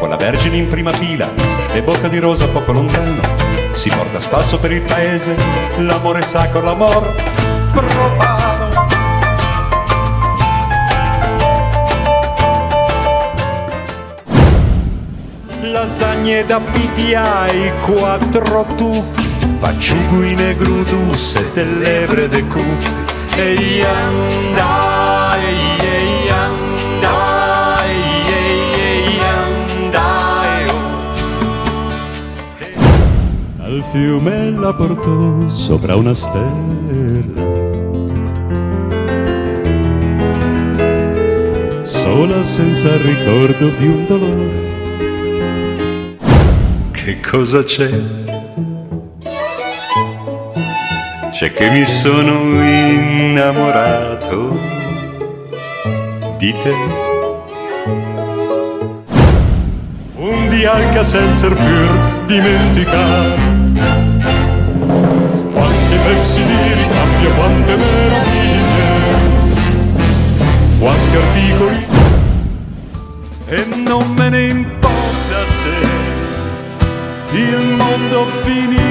con la Vergine in prima fila e Bocca di Rosa poco lontano, si porta a spasso per il paese l'amore sacro, l'amor profano. Lasagne da PTI, 4 tucchi, pacciuguine grudus e delle de cucchi, e andai, al fiume la portò sopra una stella, sola senza il ricordo di un dolore. Che cosa c'è? C'è che mi sono innamorato di te. Un Dialca senza pur dimenticare, quanti pezzi di ricambio, quante meraviglie, quanti articoli, e non me ne importa se il mondo finì.